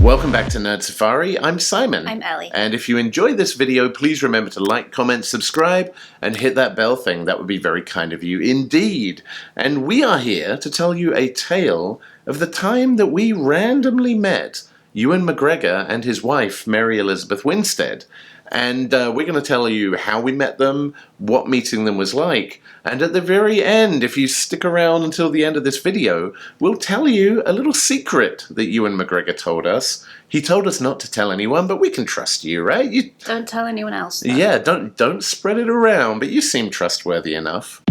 Welcome back to Nerd Safari. I'm Simon. I'm Ellie. And if you enjoyed this video, please remember to like, comment, subscribe, and hit that bell thing. That would be very kind of you indeed. And we are here to tell you a tale of the time that we randomly met Ewan McGregor and his wife, Mary Elizabeth Winstead. And we're going to tell you how we met them, what meeting them was like, and at the very end, if you stick around until the end of this video, we'll tell you a little secret that Ewan McGregor told us. He told us not to tell anyone, but we can trust you, right? Don't tell anyone else, though. Yeah, don't spread it around, but you seem trustworthy enough.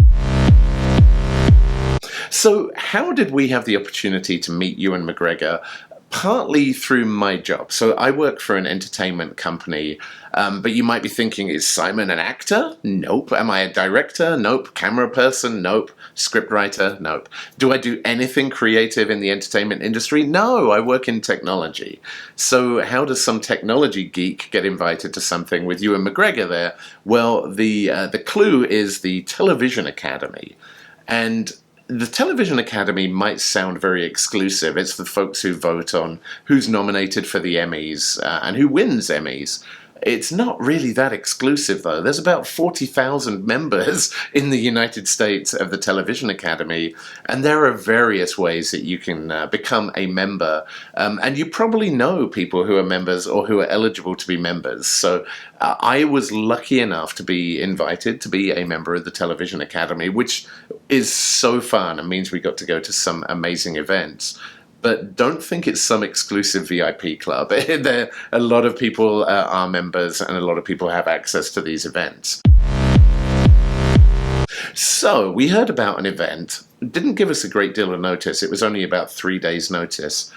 So how did we have the opportunity to meet Ewan McGregor? Partly through my job. So I work for an entertainment company, but you might be thinking, is Simon an actor? Nope. Am I a director? Nope. Camera person? Nope. Scriptwriter? Nope. Do I do anything creative in the entertainment industry? No, I work in technology. So how does some technology geek get invited to something with Ewan McGregor there? Well, the clue is the Television Academy. And the Television Academy might sound very exclusive. It's the folks who vote on who's nominated for the Emmys and who wins Emmys. It's not really that exclusive, though. There's about 40,000 members in the United States of the Television Academy, and there are various ways that you can become a member. And you probably know people who are members or who are eligible to be members. So I was lucky enough to be invited to be a member of the Television Academy, which is so fun and means we got to go to some amazing events. But don't think it's some exclusive VIP club. A lot of people are members and a lot of people have access to these events. So we heard about an event. It didn't give us a great deal of notice. It was only about 3 days' notice.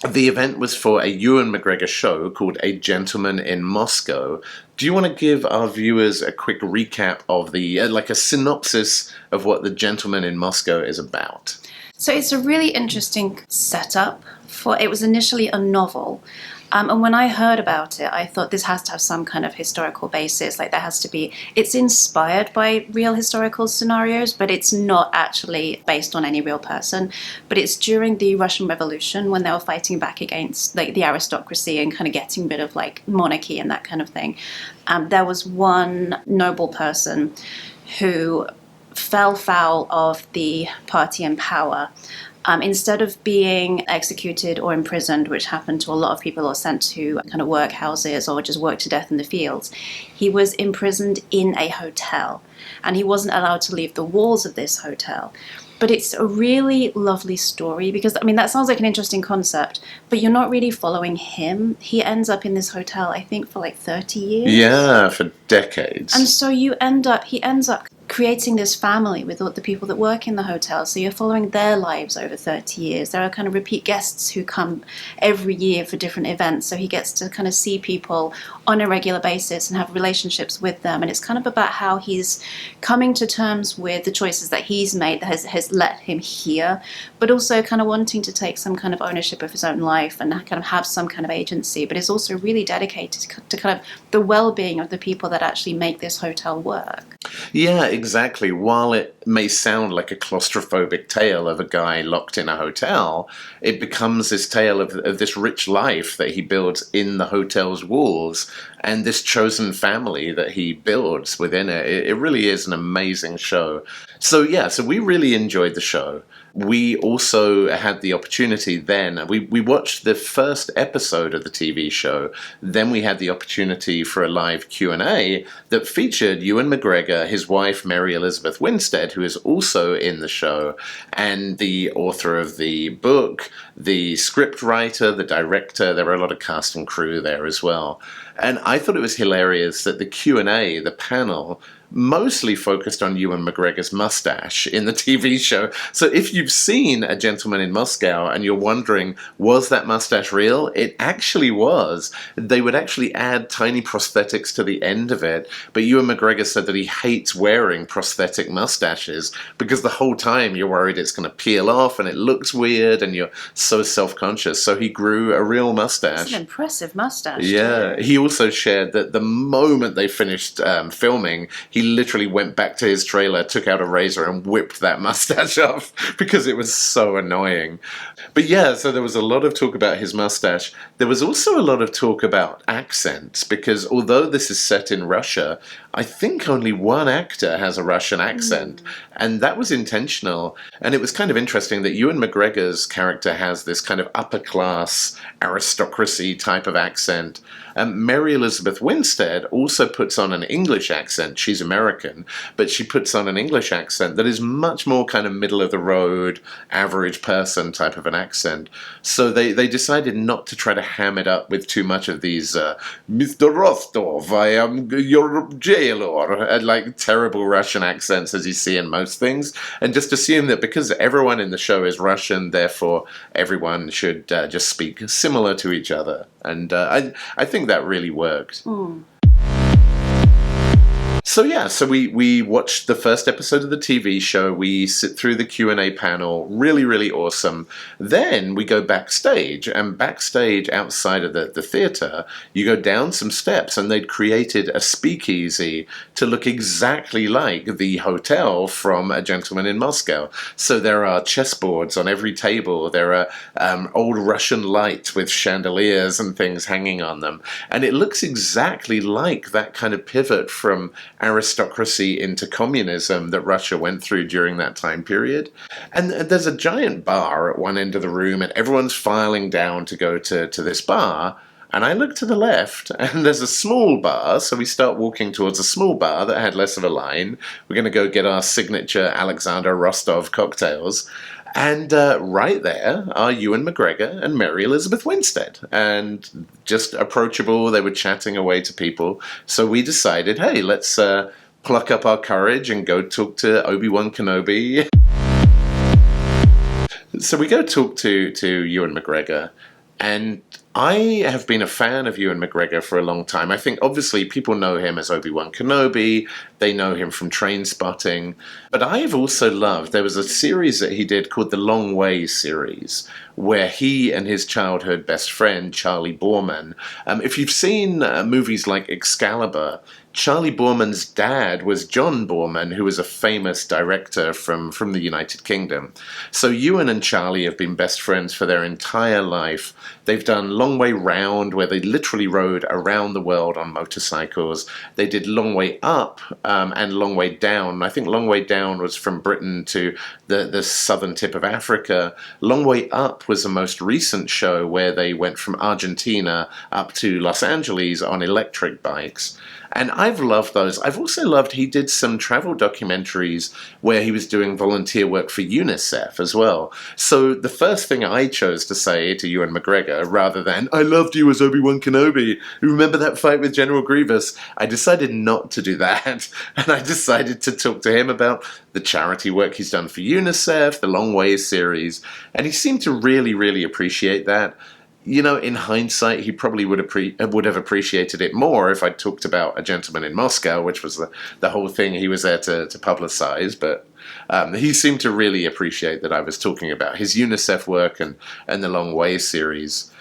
The event was for a Ewan McGregor show called A Gentleman in Moscow. Do you want to give our viewers a quick recap of like a synopsis of what The Gentleman in Moscow is about? So it's a really interesting setup. It was initially a novel. And when I heard about it, I thought this has to have some kind of historical basis. Like it's inspired by real historical scenarios, but it's not actually based on any real person. But it's during the Russian Revolution when they were fighting back against like the aristocracy and kind of getting rid of like monarchy and that kind of thing. There was one noble person who fell foul of the party in power. Instead of being executed or imprisoned, which happened to a lot of people, or sent to kind of workhouses or just worked to death in the fields, he was imprisoned in a hotel, and he wasn't allowed to leave the walls of this hotel. But it's a really lovely story because, I mean, that sounds like an interesting concept, but you're not really following him. He ends up in this hotel, I think, for like 30 years. Yeah, for decades. And so he ends up creating this family with all the people that work in the hotel. So you're following their lives over 30 years. There are kind of repeat guests who come every year for different events. So he gets to kind of see people on a regular basis and have relationships with them. And it's kind of about how he's coming to terms with the choices that he's made that has led him here, but also kind of wanting to take some kind of ownership of his own life and kind of have some kind of agency. But is also really dedicated to kind of the well-being of the people that actually make this hotel work. Yeah, exactly. While it may sound like a claustrophobic tale of a guy locked in a hotel, it becomes this tale of this rich life that he builds in the hotel's walls and this chosen family that he builds within it. It really is an amazing show. So yeah, so we really enjoyed the show. We also had the opportunity then, we watched the first episode of the TV show, then we had the opportunity for a live Q&A that featured Ewan McGregor, his wife Mary Elizabeth Winstead, who is also in the show, and the author of the book, the script writer, the director. There were a lot of cast and crew there as well. And I thought it was hilarious that the Q&A, the panel, mostly focused on Ewan McGregor's mustache in the TV show. So if you've seen A Gentleman in Moscow and you're wondering, was that mustache real? It actually was. They would actually add tiny prosthetics to the end of it, but Ewan McGregor said that he hates wearing prosthetic mustaches because the whole time you're worried it's going to peel off and it looks weird and you're so self-conscious. So he grew a real mustache. It's an impressive mustache. Yeah. Too. He also shared that the moment they finished filming, he literally went back to his trailer, took out a razor and whipped that mustache off because it was so annoying. But yeah, so there was a lot of talk about his mustache. There was also a lot of talk about accents, because although this is set in Russia, I think only one actor has a Russian accent, and that was intentional. And it was kind of interesting that Ewan McGregor's character has this kind of upper-class aristocracy type of accent. Mary Elizabeth Winstead also puts on an English accent. She's American, but she puts on an English accent that is much more kind of middle-of-the-road, average person type of an accent. So they decided not to try to ham it up with too much of these, Mr. Rostov, I am your jailor, like terrible Russian accents as you see in most things, and just assume that because everyone in the show is Russian, therefore everyone should just speak similar to each other. And I think that really worked. So yeah, so we watched the first episode of the TV show, we sit through the Q&A panel, really, really awesome. Then we go backstage, and backstage outside of the theatre, you go down some steps, and they'd created a speakeasy to look exactly like the hotel from A Gentleman in Moscow. So there are chessboards on every table, there are old Russian lights with chandeliers and things hanging on them, and it looks exactly like that kind of pivot from aristocracy into communism that Russia went through during that time period. And there's a giant bar at one end of the room, and everyone's filing down to go to this bar. And I look to the left, and there's a small bar, so we start walking towards a small bar that had less of a line. We're going to go get our signature Alexander Rostov cocktails. And right there are Ewan McGregor and Mary Elizabeth Winstead. And just approachable, they were chatting away to people. So we decided, hey, let's pluck up our courage and go talk to Obi-Wan Kenobi. So we go talk to Ewan McGregor. And I have been a fan of Ewan McGregor for a long time. I think, obviously, people know him as Obi-Wan Kenobi. They know him from Trainspotting. But I've also loved, there was a series that he did called the Long Way series, where he and his childhood best friend, Charlie Borman, if you've seen movies like Excalibur, Charlie Borman's dad was John Borman, who was a famous director from the United Kingdom. So Ewan and Charlie have been best friends for their entire life. They've done Long Way Round, where they literally rode around the world on motorcycles. They did Long Way Up and Long Way Down. I think Long Way Down was from Britain to the southern tip of Africa. Long Way Up was the most recent show where they went from Argentina up to Los Angeles on electric bikes. And I've loved those. I've also loved, he did some travel documentaries where he was doing volunteer work for UNICEF as well. So the first thing I chose to say to Ewan McGregor, rather than, I loved you as Obi-Wan Kenobi, remember that fight with General Grievous? I decided not to do that. And I decided to talk to him about the charity work he's done for UNICEF, the Long Way series. And he seemed to really, really appreciate that. You know, in hindsight, he probably would have appreciated it more if I'd talked about A Gentleman in Moscow, which was the whole thing he was there to publicize. But he seemed to really appreciate that I was talking about his UNICEF work and the Long Way series.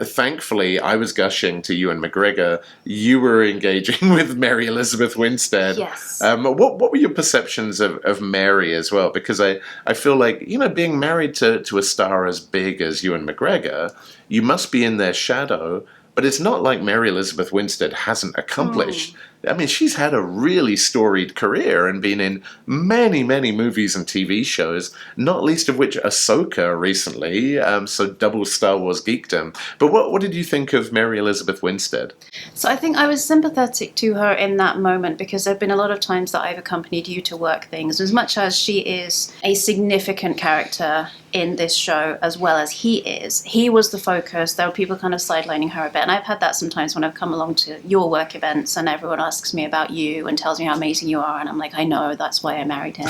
Thankfully, I was gushing to Ewan McGregor. You were engaging with Mary Elizabeth Winstead. Yes. What were your perceptions of Mary as well? Because I feel like, you know, being married to a star as big as Ewan McGregor, you must be in their shadow. But it's not like Mary Elizabeth Winstead hasn't accomplished. I mean, she's had a really storied career and been in many, many movies and TV shows, not least of which Ahsoka recently, so double Star Wars geekdom. But what did you think of Mary Elizabeth Winstead? So I think I was sympathetic to her in that moment, because there have been a lot of times that I've accompanied you to work things. As much as she is a significant character in this show, as well as he was the focus. There were people kind of sidelining her a bit, and I've had that sometimes when I've come along to your work events and everyone asks me about you and tells me how amazing you are, and I'm like, I know, that's why I married him.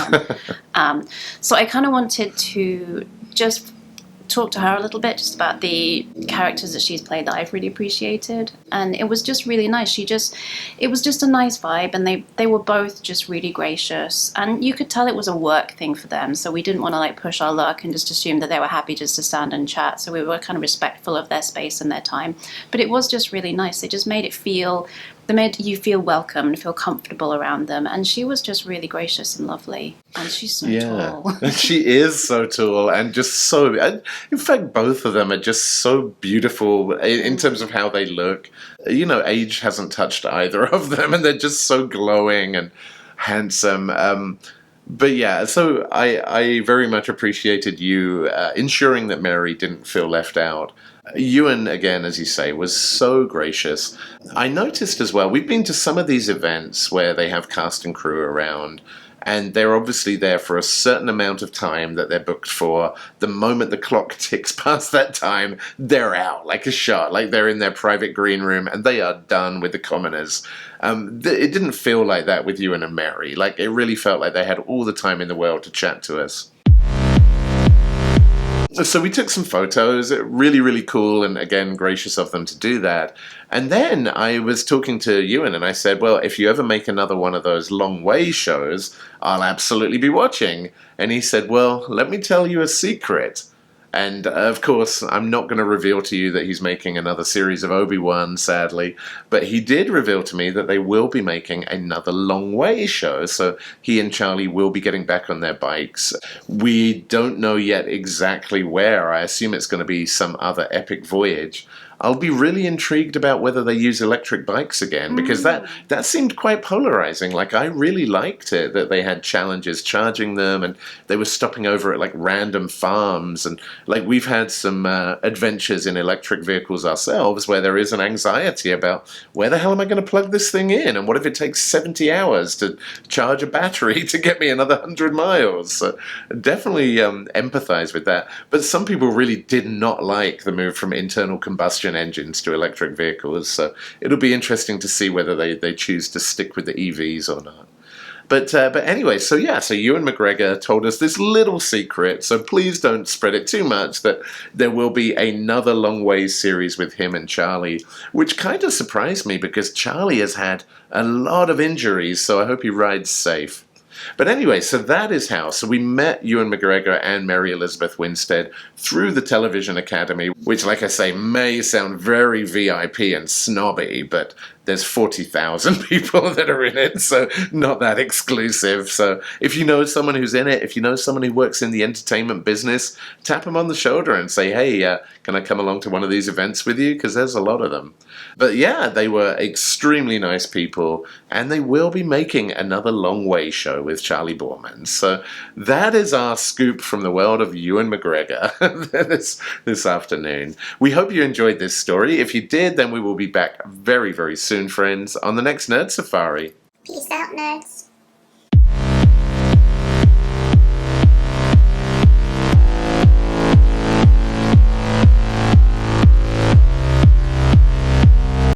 So I kind of wanted to just talk to her a little bit just about the characters that she's played that I've really appreciated, and it was just really nice. It was just a nice vibe, and they were both just really gracious, and you could tell it was a work thing for them, so we didn't want to like push our luck and just assume that they were happy just to stand and chat, so we were kind of respectful of their space and their time. But it was just really nice. It just made it feel They made you feel welcome and feel comfortable around them. And she was just really gracious and lovely. And she's so tall. She is so tall and just so... In fact, both of them are just so beautiful in terms of how they look. You know, age hasn't touched either of them, and they're just so glowing and handsome. But yeah, so I very much appreciated you ensuring that Mary didn't feel left out. Ewan, again, as you say, was so gracious. I noticed as well, we've been to some of these events where they have cast and crew around, and they're obviously there for a certain amount of time that they're booked for. The moment the clock ticks past that time, they're out like a shot, like they're in their private green room and they are done with the commoners. It didn't feel like that with Ewan and Mary. Like, it really felt like they had all the time in the world to chat to us. So we took some photos, really, really cool, and again, gracious of them to do that. And then I was talking to Ewan and I said, well, if you ever make another one of those long way shows, I'll absolutely be watching. And he said, well, let me tell you a secret. And of course, I'm not going to reveal to you that he's making another series of Obi-Wan, sadly, but he did reveal to me that they will be making another long way show. So he and Charlie will be getting back on their bikes. We don't know yet exactly where. I assume it's going to be some other epic voyage. I'll be really intrigued about whether they use electric bikes again, because that seemed quite polarizing. Like, I really liked it, that they had challenges charging them, and they were stopping over at, like, random farms. And, like, we've had some adventures in electric vehicles ourselves where there is an anxiety about, where the hell am I going to plug this thing in? And what if it takes 70 hours to charge a battery to get me another 100 miles? So definitely empathize with that. But some people really did not like the move from internal combustion engines to electric vehicles, so it'll be interesting to see whether they choose to stick with the EVs or not. But anyway, so Ewan McGregor told us this little secret, so please don't spread it too much, that there will be another Long Ways series with him and Charlie, which kind of surprised me because Charlie has had a lot of injuries, so I hope he rides safe. But anyway, so that is how. So we met Ewan McGregor and Mary Elizabeth Winstead through the Television Academy, which, like I say, may sound very VIP and snobby, but there's 40,000 people that are in it, so not that exclusive. So if you know someone who's in it, if you know someone who works in the entertainment business, tap them on the shoulder and say, hey, can I come along to one of these events with you? Because there's a lot of them. But yeah, they were extremely nice people, and they will be making another Long Way show with Charlie Boorman. So that is our scoop from the world of Ewan McGregor this afternoon. We hope you enjoyed this story. If you did, then we will be back very, very soon, friends, on the next Nerd Safari. Peace out, nerds.